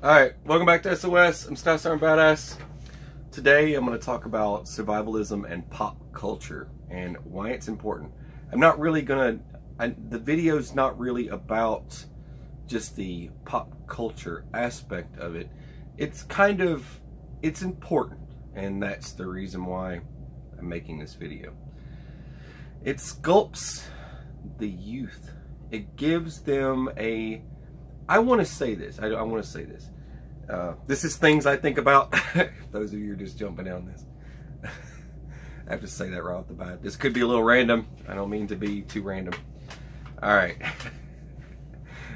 Alright, welcome back to SOS. I'm Style Star Badass. Today I'm going to talk about survivalism and pop culture and why it's important. I'm not really going to, the video's not really about just the pop culture aspect of it. It's important, and that's the reason why I'm making this video. It sculpts the youth. It gives them a, I want to say this. I want to say this. This is things I think about. Those of you who are just jumping down this. I have to say that right off the bat. This could be a little random. I don't mean to be too random. Alright.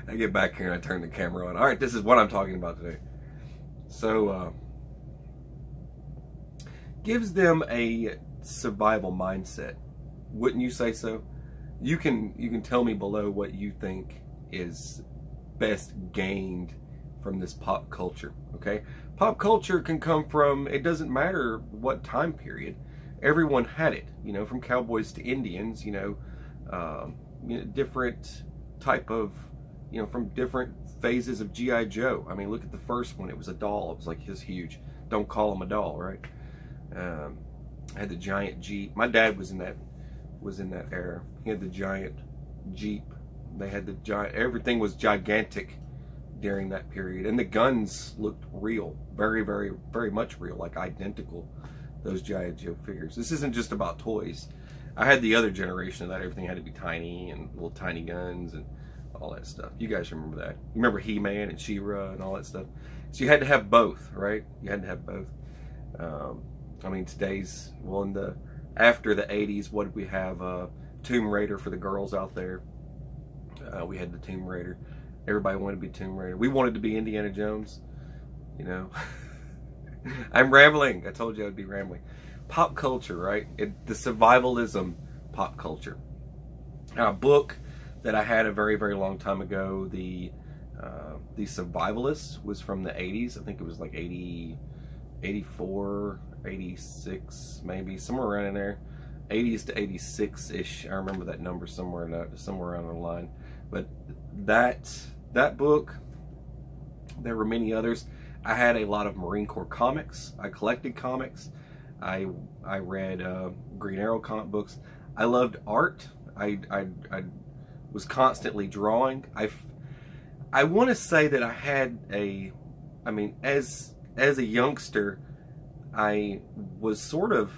I get back here and I turn the camera on. Alright, this is what I'm talking about today. So, gives them a survival mindset. Wouldn't you say so? You can tell me below what you think is best gained from this pop culture, okay? Pop culture can come from, it doesn't matter what time period. Everyone had it, you know, from cowboys to Indians, different type of, from different phases of G.I. Joe. I mean, look at the first one. It was a doll. It was like, his huge. Don't call him a doll, right? Had the giant Jeep. My dad was in that era. He had the giant Jeep. They had the giant, everything was gigantic during that period, and the guns looked real, very, very, very much real, like identical, those G.I. Joe figures. This isn't just about toys. I had the other generation of that. Everything had to be tiny and little tiny guns and all that stuff. You guys remember that? You remember He-Man and She-Ra and all that stuff? So you had to have both, right? You had to have both. I mean, today's, well, after the 80s, what did we have? Tomb Raider for the girls out there. We had the Tomb Raider. Everybody wanted to be Tomb Raider. We wanted to be Indiana Jones, you know. I'm rambling. I told you I'd be rambling. Pop culture, right? The survivalism pop culture. Now, a book that I had a very, very long time ago, the Survivalists, was from the 80s. I think it was like 80, 84, 86, maybe, somewhere around in there. 80s to 86-ish. I remember that number somewhere around the line. But that book, there were many others. I had a lot of Marine Corps comics. I collected comics. I read Green Arrow comic books. I loved art. I was constantly drawing. I want to say that I had as a youngster, I was sort of,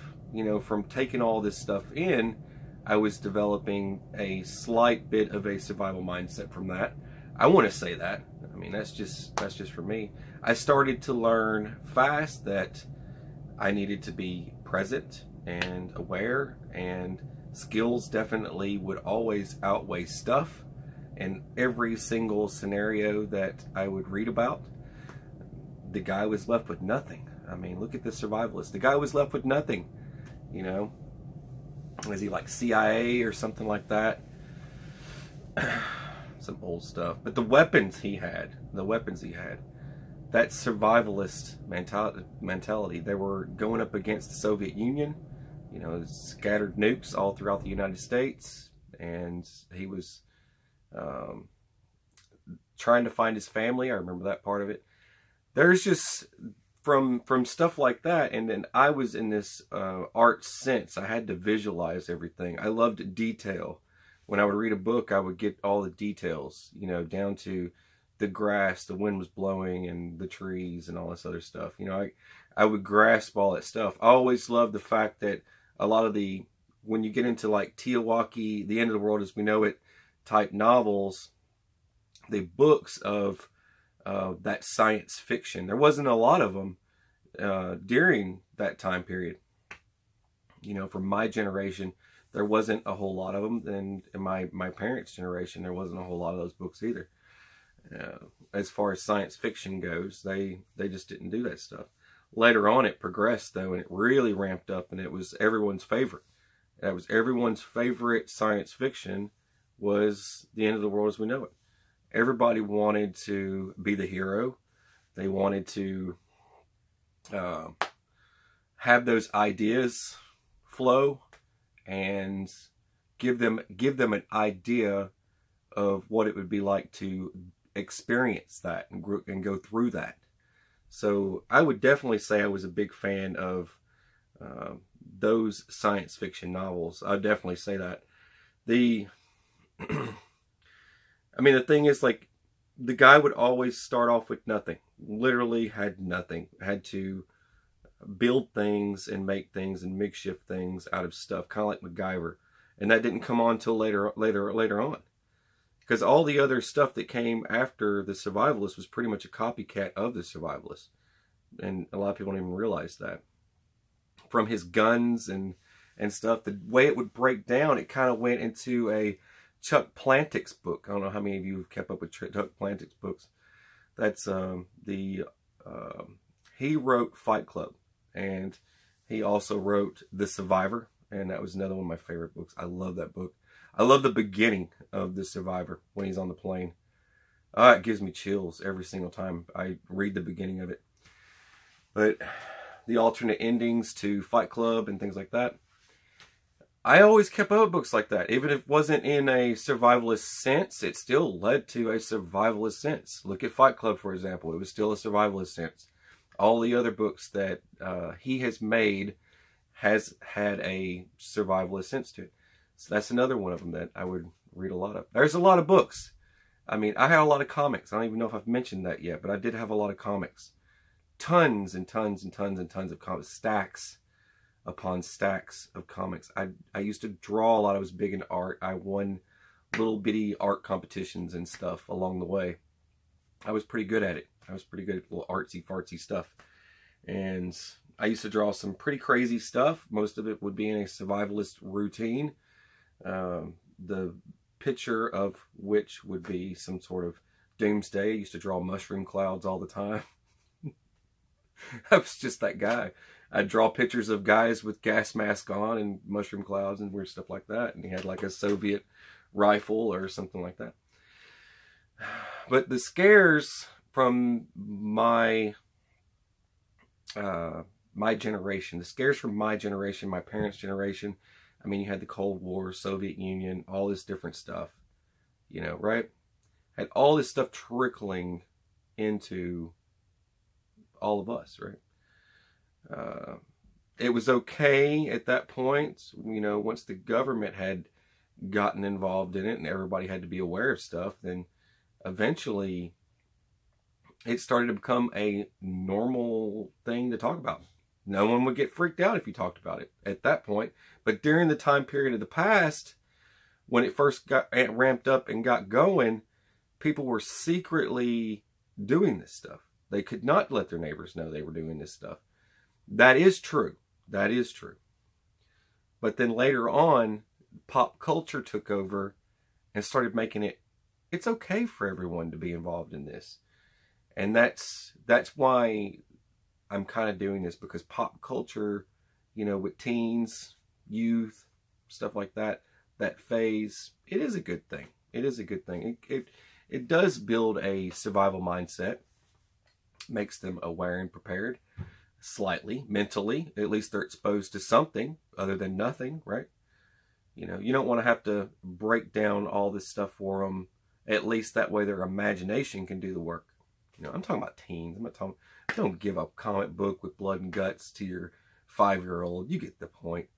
from taking all this stuff in, I was developing a slight bit of a survival mindset from that. I want to say that. I mean, that's just for me. I started to learn fast that I needed to be present and aware, and skills definitely would always outweigh stuff. And every single scenario that I would read about, the guy was left with nothing. I mean, look at the survivalist. The guy was left with nothing, Was he like CIA or something like that? Some old stuff. But the weapons he had, that survivalist mentality, they were going up against the Soviet Union, scattered nukes all throughout the United States, and he was trying to find his family. I remember that part of it. There's just, from stuff like that, and then I was in this art sense. I had to visualize everything. I loved detail. When I would read a book, I would get all the details, down to the grass, the wind was blowing, and the trees, and all this other stuff. I would grasp all that stuff. I always loved the fact that a lot of when you get into like Teotihuacan, The End of the World as We Know It type novels, the books of that science fiction, there wasn't a lot of them during that time period. From my generation, there wasn't a whole lot of them, and in my parents' generation, there wasn't a whole lot of those books either. As far as science fiction goes, they just didn't do that stuff. Later on, it progressed, though, and it really ramped up, and it was everyone's favorite. That was everyone's favorite science fiction, was The End of the World as We Know It. Everybody wanted to be the hero. They wanted to have those ideas flow and give them an idea of what it would be like to experience that and go through that. So I would definitely say I was a big fan of those science fiction novels. I'd definitely say that. I mean, the thing is, like, the guy would always start off with nothing. Literally had nothing. Had to build things and make things and makeshift things out of stuff, kind of like MacGyver. And that didn't come on till later on. Because all the other stuff that came after the Survivalist was pretty much a copycat of the Survivalist. And a lot of people don't even realize that. From his guns and stuff, the way it would break down, it kind of went into a Chuck Palahniuk's book. I don't know how many of you have kept up with Chuck Palahniuk's books. That's he wrote Fight Club, and he also wrote The Survivor, and that was another one of my favorite books. I love that book. I love the beginning of The Survivor when he's on the plane. It gives me chills every single time I read the beginning of it. But the alternate endings to Fight Club and things like that, I always kept up with books like that. Even if it wasn't in a survivalist sense, it still led to a survivalist sense. Look at Fight Club, for example. It was still a survivalist sense. All the other books that he has made has had a survivalist sense to it. So that's another one of them that I would read a lot of. There's a lot of books. I mean, I had a lot of comics. I don't even know if I've mentioned that yet, but I did have a lot of comics. Tons and tons and tons and tons of comics. Stacks upon stacks of comics. I used to draw a lot. I was big in art. I won little bitty art competitions and stuff along the way. I was pretty good at it. I was pretty good at little artsy fartsy stuff. And I used to draw some pretty crazy stuff. Most of it would be in a survivalist routine. The picture of which would be some sort of doomsday. I used to draw mushroom clouds all the time. I was just that guy. I'd draw pictures of guys with gas mask on and mushroom clouds and weird stuff like that. And he had like a Soviet rifle or something like that. But the scares from my generation, the scares from my generation, my parents' generation, I mean, you had the Cold War, Soviet Union, all this different stuff, you know, right? Had all this stuff trickling into all of us, right? It was okay at that point, you know, once the government had gotten involved in it and everybody had to be aware of stuff, then eventually it started to become a normal thing to talk about. No one would get freaked out if you talked about it at that point. But during the time period of the past, when it first got ramped up and got going, people were secretly doing this stuff. They could not let their neighbors know they were doing this stuff. That is true. That is true. But then later on, pop culture took over and started making it's okay for everyone to be involved in this. And that's why I'm kind of doing this, because pop culture, you know, with teens, youth, stuff like that, that phase, it is a good thing. It is a good thing. It does build a survival mindset, makes them aware and prepared, slightly, mentally. At least they're exposed to something other than nothing, right? You know, you don't want to have to break down all this stuff for them. At least that way their imagination can do the work. You know, I'm talking about teens. I'm not talking, don't give a comic book with blood and guts to your 5-year-old. You get the point.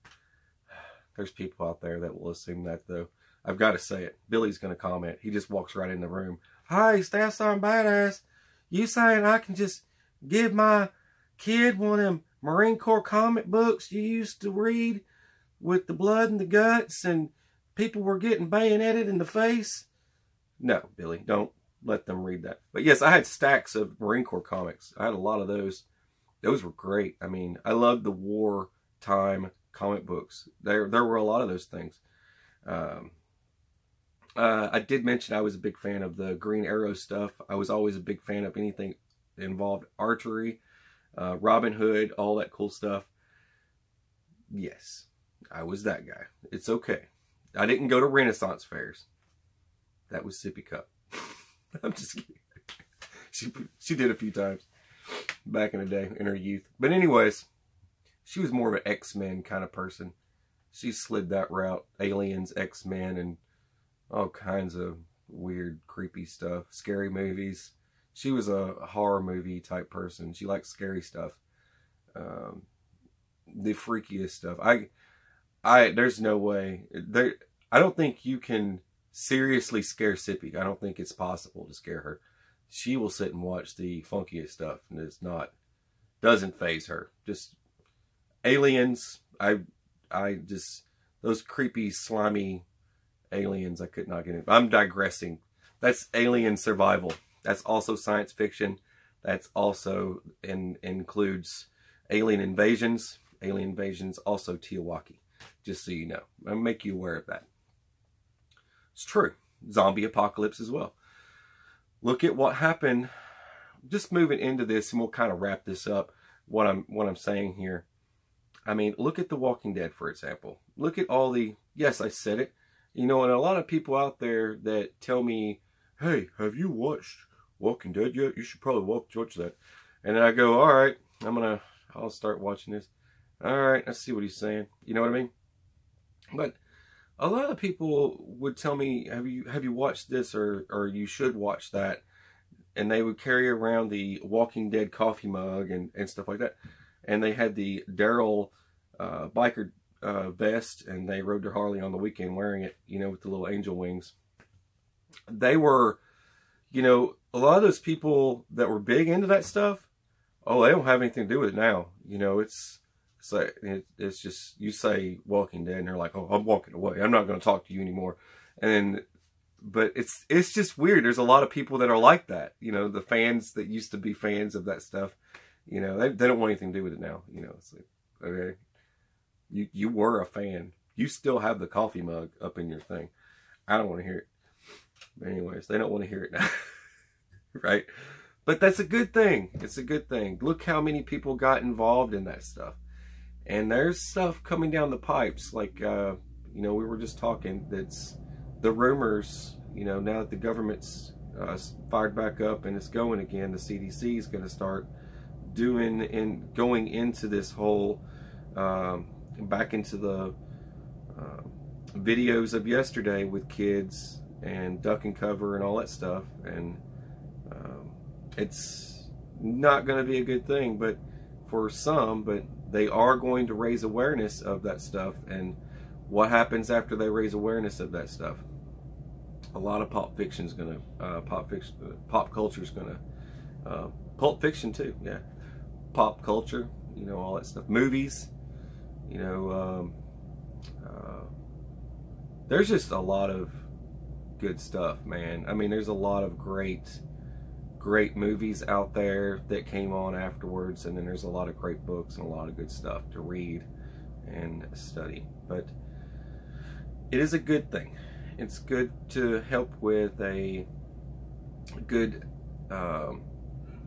There's people out there that will assume that, though. I've got to say it. Billy's going to comment. He just walks right in the room. Hi, Staff Sergeant Badass. You saying I can just give my kid one of them Marine Corps comic books you used to read with the blood and the guts and people were getting bayoneted in the face? No, Billy, don't let them read that. But yes, I had stacks of Marine Corps comics. I had a lot of those. Those were great. I mean, I loved the wartime comic books. There were a lot of those things. I did mention I was a big fan of the Green Arrow stuff. I was always a big fan of anything that involved archery, Robin Hood, all that cool stuff. Yes, I was that guy. It's okay. I didn't go to Renaissance fairs. That was Sippy Cup. I'm just kidding. She did a few times back in the day in her youth. But anyways, she was more of an X-Men kind of person. She slid that route. Aliens, X-Men, and all kinds of weird, creepy stuff, scary movies. She was a horror movie type person. She liked scary stuff, the freakiest stuff. There's no way there. I don't think you can seriously scare Sippy. I don't think it's possible to scare her. She will sit and watch the funkiest stuff, and doesn't faze her. Just aliens. I just, those creepy, slimy aliens, I could not get it. I'm digressing. That's alien survival. That's also science fiction. That's also includes alien invasions. Alien invasions, also Teotihuacan. Just so you know. I'll make you aware of that. It's true. Zombie apocalypse as well. Look at what happened. Just moving into this, and we'll kind of wrap this up. What I'm saying here. I mean, look at The Walking Dead, for example. Look at all the, yes, I said it. You know, and a lot of people out there that tell me, hey, have you watched Walking Dead yet? You should probably watch that. And then I go, all right, I'll start watching this. All right, let's see what he's saying. You know what I mean? But a lot of people would tell me, have you watched this, or you should watch that. And they would carry around the Walking Dead coffee mug and stuff like that. And they had the Daryl biker vest, and they rode their Harley on the weekend wearing it, you know, with the little angel wings. They were, you know, a lot of those people that were big into that stuff, oh, they don't have anything to do with it now. You know, it's just, you say Walking Dead, and they're like, oh, I'm walking away. I'm not going to talk to you anymore. But it's just weird. There's a lot of people that are like that. You know, the fans that used to be fans of that stuff. You know, they don't want anything to do with it now. You know, it's like, okay, you were a fan. You still have the coffee mug up in your thing. I don't want to hear it. But anyways, they don't want to hear it now. Right? But that's a good thing. It's a good thing. Look how many people got involved in that stuff. And there's stuff coming down the pipes. Like, you know, we were just talking. That's the rumors, you know, now that the government's fired back up and it's going again, the CDC is going to start going into this whole back into the videos of yesterday with kids and duck and cover and all that stuff, and it's not going to be a good thing, but for some, but they are going to raise awareness of that stuff. And what happens after they raise awareness of that stuff? A lot of pop fiction's gonna pop culture's gonna pulp fiction too, yeah. Pop culture, you know, all that stuff. Movies, you know, there's just a lot of good stuff, man. I mean, there's a lot of great movies out there that came on afterwards, and then there's a lot of great books and a lot of good stuff to read and study. But it is a good thing. It's good to help with a good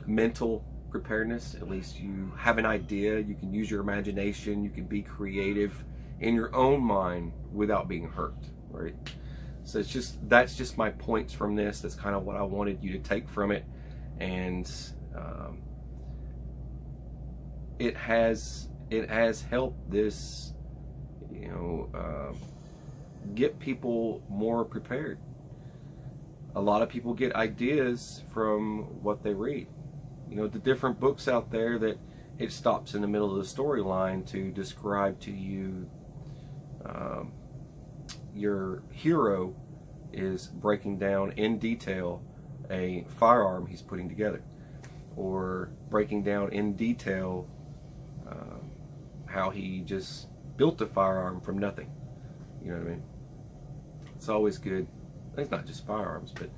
mental preparedness. At least you have an idea. You can use your imagination. You can be creative in your own mind without being hurt, right? So that's just my points from this. That's kind of what I wanted you to take from it. And it has helped this, you know, get people more prepared. A lot of people get ideas from what they read. You know, the different books out there that it stops in the middle of the storyline to describe to you, your hero is breaking down in detail a firearm he's putting together, or breaking down in detail how he just built a firearm from nothing. You know what I mean? It's always good. It's not just firearms, but,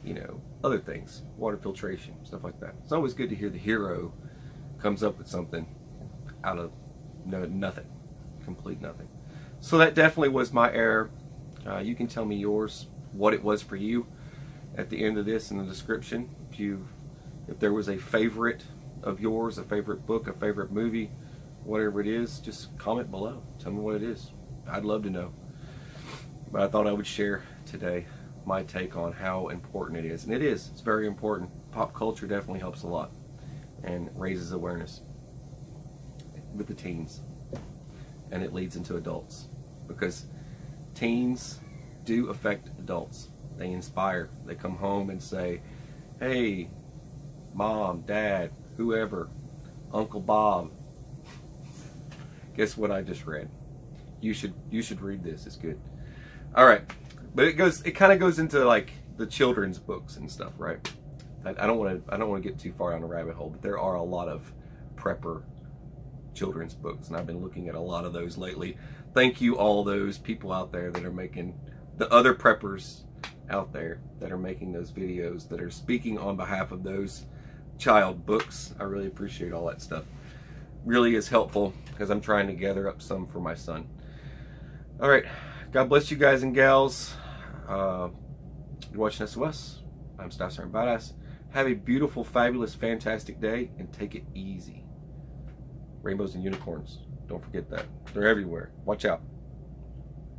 you know, other things, water filtration, stuff like that. It's always good to hear the hero comes up with something out of nothing, complete nothing. So that definitely was my error. You can tell me yours, what it was for you, at the end of this in the description. If there was a favorite of yours, a favorite book, a favorite movie, whatever it is, just comment below. Tell me what it is. I'd love to know. But I thought I would share today my take on how important it is. And it is. It's very important. Pop culture definitely helps a lot and raises awareness with the teens. And it leads into adults, because teens do affect adults. They inspire. They come home and say, hey, Mom, Dad, whoever, Uncle Bob, guess what I just read? You should read this. It's good. All right, but it kind of goes into like the children's books and stuff, right? I don't want to get too far down the rabbit hole, but there are a lot of prepper children's books, and I've been looking at a lot of those lately. Thank you, all those people out there that are making, the other preppers out there that are making those videos, that are speaking on behalf of those child books. I really appreciate all that stuff. Really is helpful, because I'm trying to gather up some for my son. All right, God bless you guys and gals. You're watching SOS. I'm Staff Sergeant Badass. Have a beautiful, fabulous, fantastic day, and take it easy. Rainbows and unicorns. Don't forget that. They're everywhere. Watch out.